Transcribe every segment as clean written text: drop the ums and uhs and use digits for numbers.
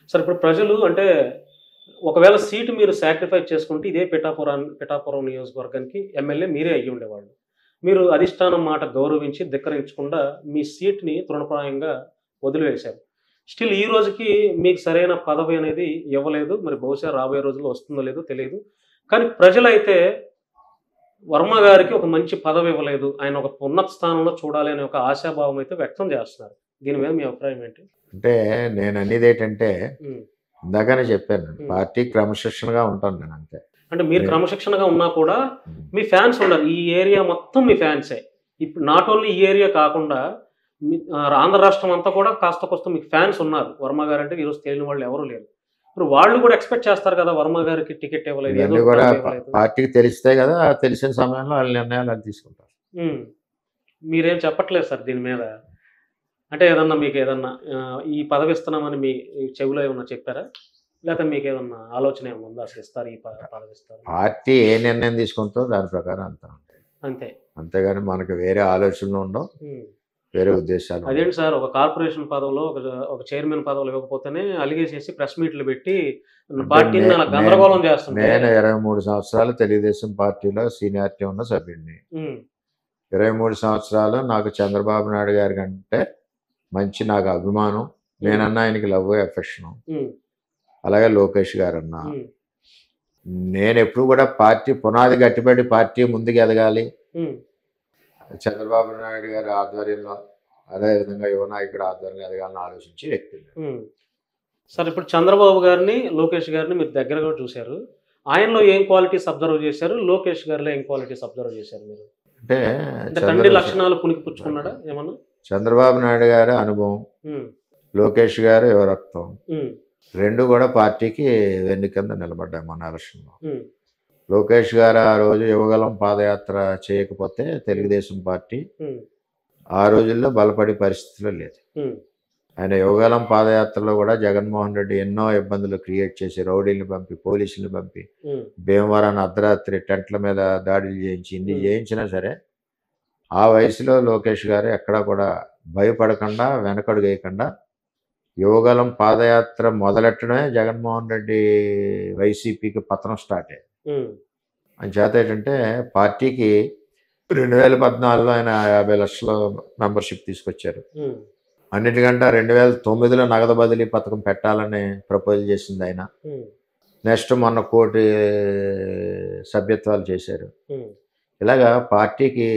Sir ఇప్పుడు ప్రజలు అంటే ఒకవేళ సీటు మీరు సాక్రిఫైస్ చేసుకుంటే ఇదే పిఠాపురం నియోజకవర్గానికి ఎమ్మెల్యే మీరే అయ్యుండేవాళ్ళు. మీరు అధిష్టానం మాట గౌరవించి, ధిక్కరించకుండా మీ సీట్‌ని తృణప్రాయంగా వదిలివేశారు. స్టిల్ ఈ రోజుకి మీకు సరైన పదవి అనేది ఇవ్వలేదు. మరి బహుశా రాబోయే రోజుల్లో వస్తుందో లేదో తెలీదు. కానీ ప్రజలైతే వర్మ గారికి ఒక మంచి పదవి ఇవ్వలేదు. ఆయన ఒక ఉన్నత స్థానంలో చూడాలి అనే ఒక ఆశాభావం అయితే వ్యక్తం చేస్తున్నారు. దీని మీద మీ అభిప్రాయం ఏంటి? అంటే నేననేదేంటంటే, హ్మ్. ఇందాకనే చెప్పాను నేను. హ్మ్. పార్టీ క్రమశిక్షణగా ఉంటాను నేనంతే. అంటే మీరు నే క్రమశిక్షణగా ఉన్నా కూడా హ్మ్. మీ ఫ్యాన్స్ ఉన్నారు. ఈ ఏరియా మొత్తం మీ ఫ్యాన్సే. ఇప్పుడు నాట్ ఓన్లీ ఈ ఏరియా కాకుండా ఆంధ్ర రాష్ట్రం అంతా కూడా కాస్త కోస్త మీకు ఫ్యాన్స్ ఉన్నారు. వర్మ గారంటే ఈరోజు తెలియని వాళ్ళు ఎవరు లేరు. ఇప్పుడు వాళ్ళు కూడా ఎక్స్‌పెక్ట్ చేస్తారు కదా! వర్మ గారికి టికెట్ ఇవ్వలేదు. ఏదో ఇవన్నీ ఒక గూడా పదవి ఇవ్వలేదు. పార్టీకి తెలిస్తే గదా! తెలిసిన సమయంలో ఆళ్ళ నిర్ణయాలు ఆళ్ళు తీసుకుంటారు. హ్మ్. మీరేం చెప్పట్లేదు సార్ దీని మీద. అంటే ఏదన్నా మీకేదన్నా ఈ పదవి ఇస్తున్నామని మీ చెవిలో ఏమన్నా చెప్పారా? లేతే మీకేదన్నా ఆలోచన ఏమన్నా ఉందా? అసలు ఇస్తారు ఈ పదవి ఇస్తారు. పార్టీ ఏ నిర్ణయం తీసుకుంటుందో దాని ప్రకారం అంతా ఉంటాయి. అంతే. అంతేగాని మనకు వేరే ఆలోచనలు ఉండవు. హ్మ్. వేరే ఉద్దేశాలు ఉండవు. అదేంటి సార్ ఒక కార్పొరేషన్ పదవిలో ఒక చైర్మన్ పదవులు ఇవ్వకపోతేనే అలిగేసేసి ప్రెస్ మీట్లు పెట్టి అంటే పార్టీని అలా గందరగోళం చేస్తుంటే నేను 23 సంవత్సరాలు తెలుగుదేశం పార్టీలో సీనియారిటీ ఉన్న సభ్యుడిని. హ్మ్. 23 సంవత్సరాలు నాకు చంద్రబాబు నాయుడు గారి కంటే నాకు అభిమానం. నేనన్నా ఆయనకి లవ్, ఎఫెక్షను. హ్మ్. అలాగే లోకేష్ గారన్నా. హ్మ్. నేనెప్పుడు కూడా పార్టీ పునాది గట్టిపడి పార్టీ ముందుకు ఎదగాలి. హ్మ్. చంద్రబాబు నాయుడు గారి ఆధ్వర్యంలో, అదేవిధంగా యువ నాయకుడి ఆధ్వర్యంలో ఎదగాలని ఆలోచించే వ్యక్తిని. హ్మ్. సార్ ఇప్పుడు చంద్రబాబు గారిని, లోకేష్ గారిని మీరు దగ్గరగా చూసారు. ఆయనలో ఏం క్వాలిటీస్ అబ్జర్వ్ చేశారు? లోకేష్ గారిలో ఏం క్వాలిటీస్ అబ్జర్వ్ చేశారు మీరు? అంటే అంటే తండ్రి లక్షణాలు పుణికిపుచ్చుకున్నాడా ఏమన్నా? చంద్రబాబు నాయుడు గారి అనుభవం, హ్మ్. లోకేష్ గారు యువరక్తం, హ్మ్. 2 కూడా పార్టీకి వెన్ను కింద నిలబడ్డాయి మన ఎలక్షన్‌లో. హ్మ్. లోకేష్ గారు ఆ రోజు యువగళం పాదయాత్ర చేయకపోతే తెలుగుదేశం పార్టీ హ్మ్. ఆ రోజుల్లో బలపడే పరిస్థితిలో లేదు. హ్మ్. ఆయన యువగళం పాదయాత్రలో కూడా జగన్మోహన్ రెడ్డి ఎన్నో ఇబ్బందులు క్రియేట్ చేసి, రౌడీల్ని పంపి, పోలీసుల్ని పంపి, హ్మ్. భీమవరాన్ని అర్ధరాత్రి టెంట్ల మీద దాడులు చేయించి, ఇన్ని హ్మ్. చేయించినా సరే, ఆ వయసులో లోకేష్ గారు ఎక్కడా కూడా భయపడకుండా, వెనకడుగేయకుండా యువగళం పాదయాత్ర మొదలెట్టడమే జగన్మోహన్ రెడ్డి వైసీపీకి పతనం స్టార్ట్ అయింది. హ్మ్. అంచేత ఏంటంటే పార్టీకి 2014లో ఆయన 50,00,000 మెంబర్‌షిప్ తీసుకొచ్చారు. హ్మ్. అన్నిటికంటే 2009లో నగదు బదిలీ పథకం పెట్టాలని ప్రపోజల్ చేసింది ఆయన. హ్మ్. నెక్స్ట్ మొన్న కోటి సభ్యత్వాలు చేశారు. హ్మ్. ఇలాగా పార్టీకి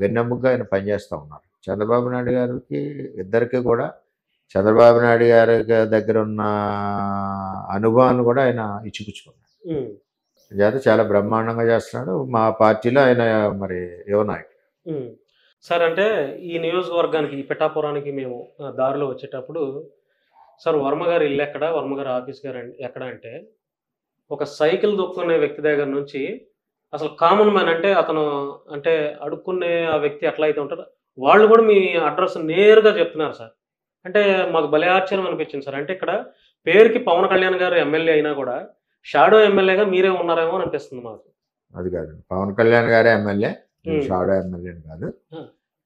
వెన్నెముకగా ఆయన పనిచేస్తూ ఉన్నారు. చంద్రబాబు నాయుడు గారికి ఇద్దరికీ కూడా చంద్రబాబు నాయుడు గారి దగ్గర ఉన్న అనుభవాన్ని కూడా ఆయన ఇచ్చిపుచ్చుకున్నాడు. హ్మ్. చేత చాలా బ్రహ్మాండంగా చేస్తున్నాడు. మా పార్టీలో ఆయన మరి యువ నాయకుడు. హ్మ్. సార్ అంటే ఈ నియోజకవర్గానికి, ఈ పిఠాపురానికి మేము దారిలో వచ్చేటప్పుడు సార్ వర్మ గారి ఇల్లెక్కడ? వర్మ గారి ఆఫీస్ ఎక్కడ అంటే ఒక సైకిల్ తొక్కుకునే వ్యక్తి దగ్గర నుంచి అసలు కామన్ మ్యాన్ అంటే అతను అంటే అడుక్కునే ఆ వ్యక్తి ఎట్లా అయితే ఉంటారో వాళ్ళు కూడా మీ అడ్రెస్ నేరుగా చెప్తున్నారు సార్. అంటే మాకు భలే ఆశ్చర్యం అనిపించింది సార్. అంటే ఇక్కడ పేరుకి పవన్ కళ్యాణ్ గారు ఎమ్మెల్యే అయినా కూడా షాడో ఎమ్మెల్యేగా మీరే ఉన్నారేమో అని అనిపిస్తుంది మాకు. అది కాదండి. పవన్ కళ్యాణ్ గారే ఎమ్మెల్యే. నేను హ్మ్. షాడో ఎమ్మెల్యేని కాదు. ఆ!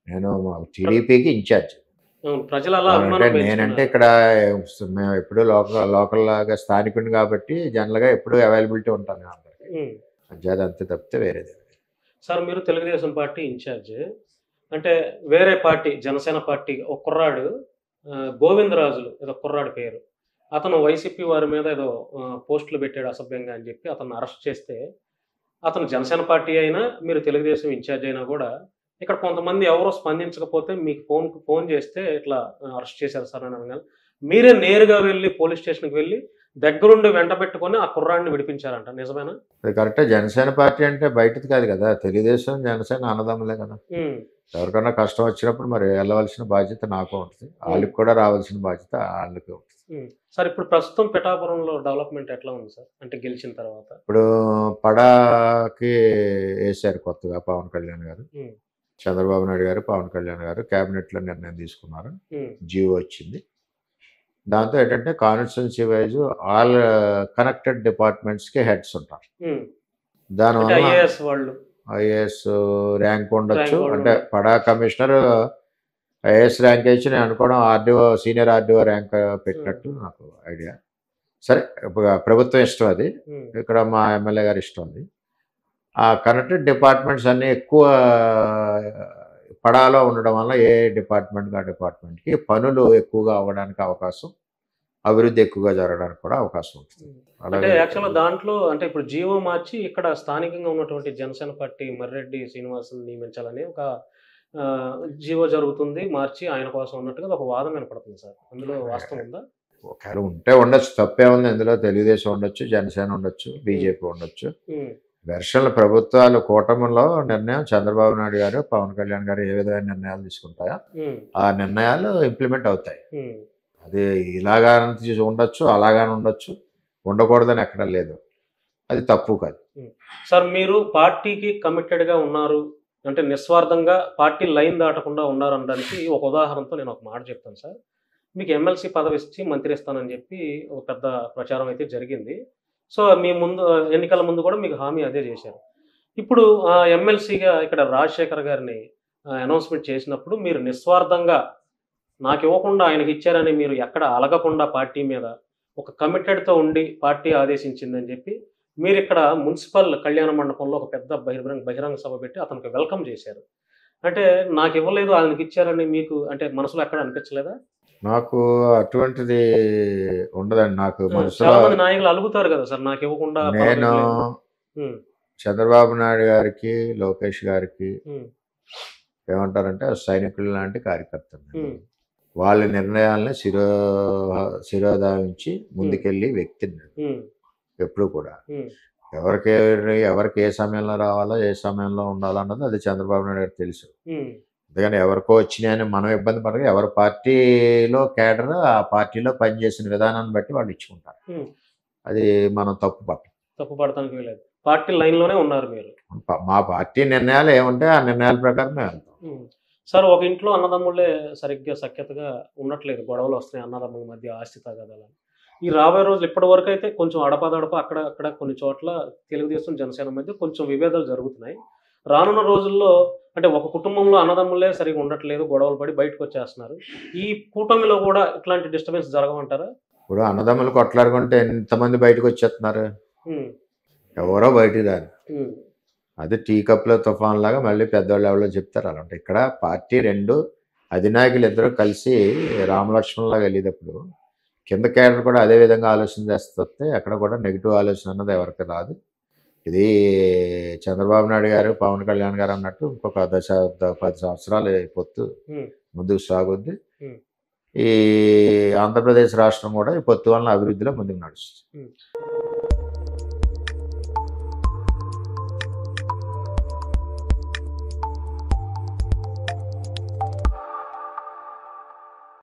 నేను ప్ర టీడీపీకి ఇన్ఛార్జ్. అవును. ప్రజలు అలా అంటే అభిమానం నేనంటే పెంచుకున్నారు. ఇక్కడ మేము ఎప్పుడూ లోకల్‌లాగా స్థానికుడిని కాబట్టి జనరల్‌గా ఎప్పుడూ అవైలబిలిటీ ఉంటాను నేను అందరికి. హ్మ్. అంచేత అంతే తప్పితే వేరేది లేదు. సార్ మీరు తెలుగుదేశం పార్టీ ఇన్‌చార్జ్. అంటే వేరే పార్టీ జనసేన పార్టీ ఒక కుర్రాడు గోవిందరాజులు ఏదో కుర్రాడి పేరు. అతను వైసీపీ వారి మీద ఏదో పోస్టులు పెట్టాడు అసభ్యంగా అని చెప్పి అతన్ని అరెస్ట్ చేస్తే, అతను జనసేన పార్టీ అయినా, మీరు తెలుగుదేశం ఇన్‌చార్జ్ అయినా గూడా, ఇక్కడ కొంతమంది ఎవరో స్పందించకపోతే మీకు ఫోను చేస్తే ఇట్లా అరెస్ట్ చేశారు సార్ అని అనంగానే, మీరే నేరుగా వెళ్లి పోలీస్ స్టేషన్‌కి వెళ్లి దగ్గరుండి వెంటబెట్టుకొని ఆ కుర్రాడిని విడిపించారంట. నిజమేనా? అది కరెక్టే. జనసేన పార్టీ అంటే బయటది కాదు కదా! తెలుగుదేశం, జనసేన అన్నదమ్ములే కదా! హ్మ్. ఎవరికన్నా కష్టం వచ్చినప్పుడు మరి వెళ్ళవలసిన బాధ్యత నాకు ఉంటది. హ్మ్. ఆళ్ళకి కూడా రావాల్సిన బాధ్యత ఆళ్ళకి ఉంటది. హ్మ్. సార్ ఇప్పుడు ప్రస్తుతం పిఠాపురంలో డెవలప్‌మెంట్ ఎట్లా ఉంది సార్? అంటే గెలిచిన తర్వాత? ఇప్పుడు పడాకి ఏశారు కొత్తగా పవన్ కళ్యాణ్ గారు. హ్మ్. చంద్రబాబు నాయుడు గారు, పవన్ కళ్యాణ్ గారు క్యాబినెట్‌లో నిర్ణయం తీసుకున్నారు. హ్మ్. జీవో వచ్చింది. దాంతో ఏంటంటే కాన్స్టిట్యుయెన్సీ వైస్ ఆల్ కనెక్టెడ్ డిపార్ట్మెంట్స్‌కి హెడ్స్ ఉంటారు. హ్మ్. అంటే దానివల్ల ఐఏఎస్ వాళ్ళు, ఐఏఎస్ ర్యాంక్ ఉండొచ్చు. ర్యాంక్ వాళ్ళు అంటే పడా కమిషనర్ ఐఏఎస్ ర్యాంక్ ఇచ్చి నేను అనుకోవడం ఆర్‌డీఓ సీనియర్ ఆర్‌డీఓ ర్యాంక్ హ్మ్. పెట్టినట్టు నాకు ఐడియా. సరే ప్రభుత్వం ఇష్టం అది, ఉమ్, ఇక్కడ మా ఎమ్మెల్యే గారి ఇష్టం అది. ఆ కనెక్టెడ్ డిపార్ట్మెంట్స్ అన్నీ ఎక్కువ పడాలో ఉండడం వల్ల ఏ డిపార్ట్మెంట్కి ఆ డిపార్ట్మెంట్కి పనులు ఎక్కువగా అవ్వడానికి అవకాశం, అభివృద్ధి ఎక్కువగా జరగడానికి కూడా అవకాశం ఉంటుంది. ఉమ్. అంటే అలాగే యాక్చువల్గా దాంట్లో అంటే ఇప్పుడు జీవో మార్చి ఇక్కడ స్థానికంగా ఉన్నటువంటి జనసేన పార్టీ మర్రెడ్డి శ్రీనివాసుని నియమించాలని ఒక ఆ, జీవో జరుగుతుంది మార్చి ఆయన కోసం ఉన్నట్టుగా ఒక వాదన వినపడుతుంది సార్, అందులో వాస్తవం ఉందా? ఒకవేళ ఉంటే ఉండొచ్చు, తప్పే ఉంది ఇందులో. తెలుగుదేశం ఉండొచ్చు, జనసేన ఉండొచ్చు, బీజేపీ ఉండొచ్చు. ఉమ్, వెర్షన్ల ప్రభుత్వాలు కూటమిలో నిర్ణయం చంద్రబాబు నాయుడు గారు, పవన్ కళ్యాణ్ గారు ఏ విధమైన నిర్ణయాలు తీసుకుంటాయో ఉమ్, ఆ నిర్ణయాలు ఇంప్లిమెంట్ అవుతాయి. ఉమ్, అది ఇలాగానే ఉండొచ్చు, అలాగానే ఉండొచ్చు, ఉండకూడదని ఎక్కడ లేదు. అది తప్పు కాదు. ఉమ్. సార్ మీరు పార్టీకి కమిటెడ్గా ఉన్నారు అంటే నిస్వార్థంగా పార్టీ లైన్ దాటకుండా ఉన్నారు అనడానికి ఒక ఉదాహరణతో నేను ఒక మాట చెప్తాను సార్. మీకు ఎమ్మెల్సీ పదవి ఇచ్చి మంత్రి ఇస్తానని చెప్పి ఒక పెద్ద ప్రచారం అయితే జరిగింది. సో మీ ముందు ఎన్నికల ముందు కూడా మీకు హామీ అదే చేశారు. ఇప్పుడు ఎమ్మెల్సీగా ఇక్కడ రాజశేఖర్ గారిని అనౌన్స్మెంట్ చేసినప్పుడు మీరు నిస్వార్థంగా నాకు ఇవ్వకుండా ఆయనకి ఇచ్చారని మీరు ఎక్కడ అలగకుండా పార్టీ మీద ఒక కమిటెడ్తో ఉండి పార్టీ ఆదేశించిందని చెప్పి మీరు ఇక్కడ మున్సిపల్ కళ్యాణ మండపంలో ఒక పెద్ద బహిరంగ సభ పెట్టి అతనికి వెల్కమ్ చేశారు. అంటే నాకు ఇవ్వలేదు ఆయనకి ఇచ్చారని మీకు అంటే మనసులో ఎక్కడ అనిపించలేదా? నాకు అటువంటిది ఉండదండి. నాకు మనసులో చాలా మంది నాయకులు అలుగుతారు కదా సార్, నాకు ఇవ్వకుండా పదవి నేను ఇవ్వలేదు. ఉమ్, చంద్రబాబు నాయుడు గారికి, లోకేష్ గారికి ఉమ్, ఏమంటారంటే సైనికులు లాంటి కార్యకర్తలు. ఉమ్, వాళ్ళ నిర్ణయాలని శిరోధావించి ముందుకెళ్ళి వ్యక్తిని నేను. ఉమ్, ఎప్పుడు కూడా ఉమ్, ఎవరికి ఏ సమయంలో రావాలో, ఏ సమయంలో ఉండాలో అన్నది అది చంద్రబాబు నాయుడు గారికి తెలుసు. ఉమ్, అందుకని ఎవరికో వచ్చినాయని మనం ఇబ్బంది పడక, ఎవరి పార్టీలో కేడర్ ఆ పార్టీలో పనిచేసిన విధానాన్ని బట్టి వాళ్ళు ఇచ్చుకుంటారు. ఉమ్. అది మనం తప్పు పట్టం. తప్పు పడటానికి వీలేదు, పార్టీ లైన్లోనే ఉన్నారు మీరు. మా పార్టీ నిర్ణయాలు ఏముంటే ఆ నిర్ణయాల ప్రకారం మేము వెళ్తాం. ఉమ్. సార్ ఒక ఇంట్లో అన్నదమ్ముళ్ళే సరిగ్గా సఖ్యతగా ఉండట్లేదు, గొడవలు వస్తున్నాయి అన్నదమ్ముల మధ్య ఆస్తి తగాదాలని. ఈ రాబోయే రోజులు ఇప్పటి వరకు అయితే కొంచెం అడపాదడప అక్కడ అక్కడ కొన్ని చోట్ల తెలుగుదేశం జనసేన మధ్య కొంచెం విభేదాలు జరుగుతున్నాయి. రానున్న రోజుల్లో అంటే ఒక కుటుంబంలో అన్నదమ్ములే సరిగా ఉండట్లేదు, గొడవలు పడి బయటకు వచ్చేస్తున్నారు. ఈ కూటమిలో కూడా ఇట్లాంటి డిస్టర్బెన్స్ జరగమంటారా? ఇప్పుడు అన్నదమ్ములు కొట్లాడుకుంటే ఎంతమంది బయటకు వచ్చేస్తున్నారు? ఉమ్, ఎవరో బయటికి రారు. ఉమ్, అది టీ కప్లో తుఫాన్ లాగా మళ్ళీ పెద్దవాళ్ళు ఎవరో చెప్తారు. అలా ఉంటాయి. ఇక్కడ పార్టీ రెండు అధినాయకులు ఇద్దరు కలిసి రామలక్ష్మణ్లాగా వెళ్ళేటప్పుడు కింద కేడర్ కూడా అదే విధంగా ఆలోచన చేస్తే అక్కడ కూడా నెగిటివ్ ఆలోచన అన్నది ఎవరికి రాదు. ఇది చంద్రబాబు నాయుడు గారు, పవన్ కళ్యాణ్ గారు అన్నట్టు ఇంకొక 10 సంవత్సరాలు పొత్తు ఉమ్, ముందుకు సాగుద్ది. ఉమ్, ఈ ఆంధ్రప్రదేశ్ రాష్ట్రం కూడా ఈ పొత్తు వలన అభివృద్ధిలో ముందుకు నడుస్తుంది. ఉమ్.